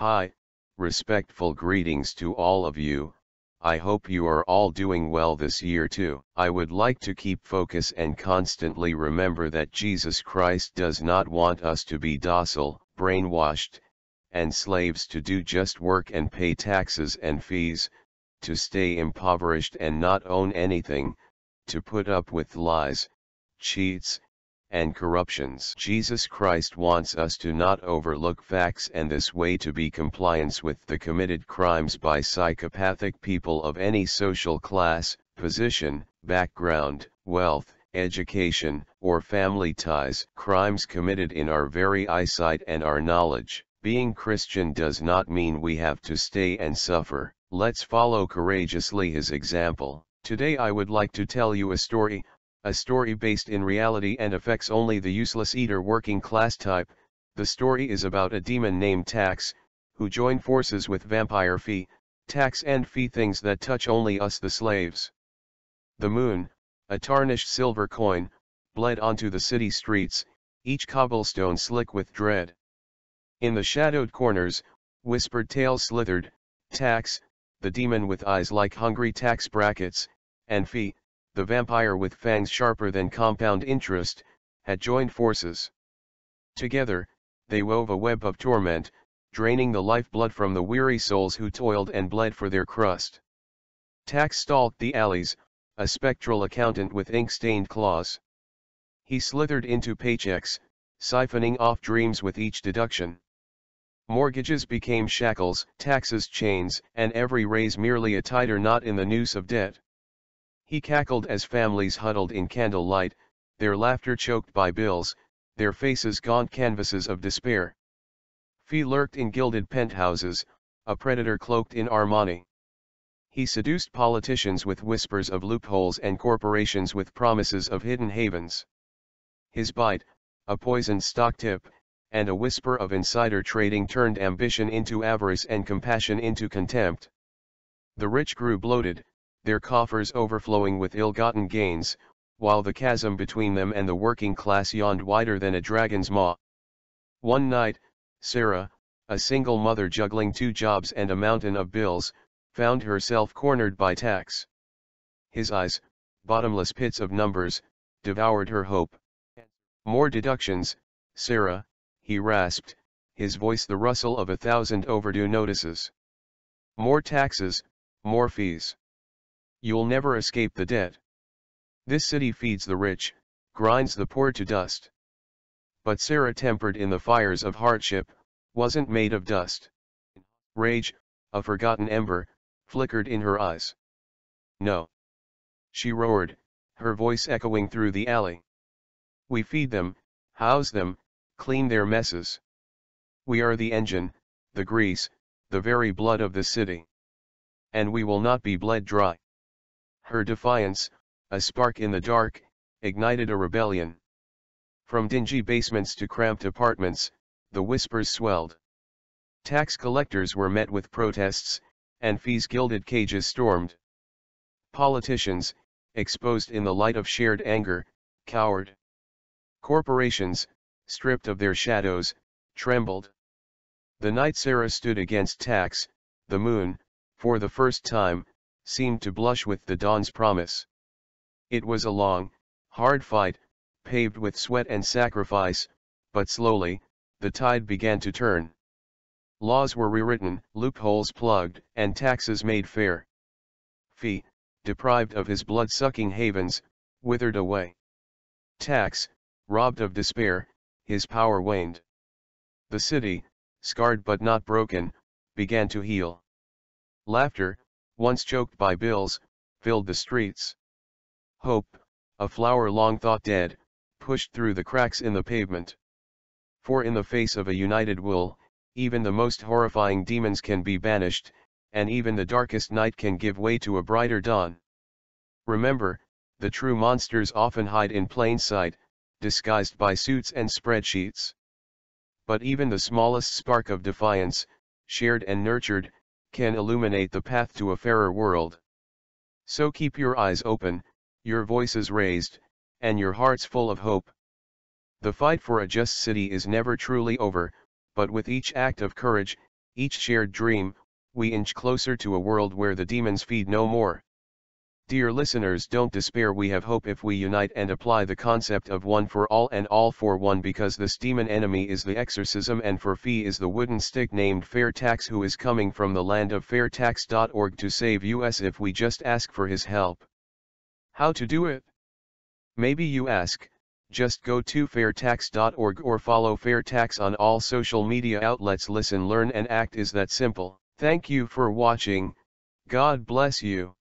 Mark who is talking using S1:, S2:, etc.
S1: Hi, respectful greetings to all of you. I hope you are all doing well this year too. I would like to keep focus and constantly remember that Jesus Christ does not want us to be docile, brainwashed, and slaves to do just work and pay taxes and fees, to stay impoverished and not own anything, to put up with lies, cheats, and corruptions. Jesus Christ wants us to not overlook facts and this way to be compliance with the committed crimes by psychopathic people of any social class, position, background, wealth, education, or family ties. Crimes committed in our very eyesight and our knowledge. Being Christian does not mean we have to stay and suffer. Let's follow courageously his example. Today I would like to tell you a story based in reality and affects only the useless eater working class type. The story is about a demon named Tax, who joined forces with vampire Fee. Tax and Fee things that touch only us the slaves. The moon, a tarnished silver coin, bled onto the city streets, each cobblestone slick with dread. In the shadowed corners, whispered tales slithered. Tax, the demon with eyes like hungry tax brackets, and Fee, the vampire with fangs sharper than compound interest, had joined forces. Together, they wove a web of torment, draining the lifeblood from the weary souls who toiled and bled for their crust. Tax stalked the alleys, a spectral accountant with ink-stained claws. He slithered into paychecks, siphoning off dreams with each deduction. Mortgages became shackles, taxes chains, and every raise merely a tighter knot in the noose of debt. He cackled as families huddled in candlelight, their laughter choked by bills, their faces gaunt canvases of despair. Fee lurked in gilded penthouses, a predator cloaked in Armani. He seduced politicians with whispers of loopholes and corporations with promises of hidden havens. His bite, a poisoned stock tip, and a whisper of insider trading turned ambition into avarice and compassion into contempt. The rich grew bloated, their coffers overflowing with ill-gotten gains, while the chasm between them and the working class yawned wider than a dragon's maw. One night, Sarah, a single mother juggling 2 jobs and a mountain of bills, found herself cornered by Tax. His eyes, bottomless pits of numbers, devoured her hope. More deductions, Sarah, he rasped, his voice the rustle of 1,000 overdue notices. More taxes, more fees. You'll never escape the debt. This city feeds the rich, grinds the poor to dust. But Sarah, tempered in the fires of hardship, wasn't made of dust. Rage, a forgotten ember, flickered in her eyes. No. She roared, her voice echoing through the alley. We feed them, house them, clean their messes. We are the engine, the grease, the very blood of the city. And we will not be bled dry. Her defiance, a spark in the dark, ignited a rebellion. From dingy basements to cramped apartments, the whispers swelled. Tax collectors were met with protests, and Fee's gilded cages stormed. Politicians, exposed in the light of shared anger, cowered. Corporations, stripped of their shadows, trembled. The night Sarah stood against Tax, the moon, for the first time, seemed to blush with the dawn's promise. It was a long, hard fight, paved with sweat and sacrifice, but slowly, the tide began to turn. Laws were rewritten, loopholes plugged, and taxes made fair. Fee, deprived of his blood-sucking havens, withered away. Tax, robbed of despair, his power waned. The city, scarred but not broken, began to heal. Laughter, once choked by bills, filled the streets. Hope, a flower long thought dead, pushed through the cracks in the pavement. For in the face of a united will, even the most horrifying demons can be banished, and even the darkest night can give way to a brighter dawn. Remember, the true monsters often hide in plain sight, disguised by suits and spreadsheets. But even the smallest spark of defiance, shared and nurtured, can illuminate the path to a fairer world. So keep your eyes open, your voices raised, and your hearts full of hope. The fight for a just city is never truly over, but with each act of courage, each shared dream, we inch closer to a world where the demons feed no more. Dear listeners, don't despair, we have hope if we unite and apply the concept of one for all and all for one, because this demon enemy is the exorcism and for fee is the wooden stick named Fair Tax, who is coming from the land of fairtax.org to save us if we just ask for his help. How to do it? Maybe you ask. Just go to fairtax.org or follow Fairtax on all social media outlets. Listen, learn and act is that simple. Thank you for watching. God bless you.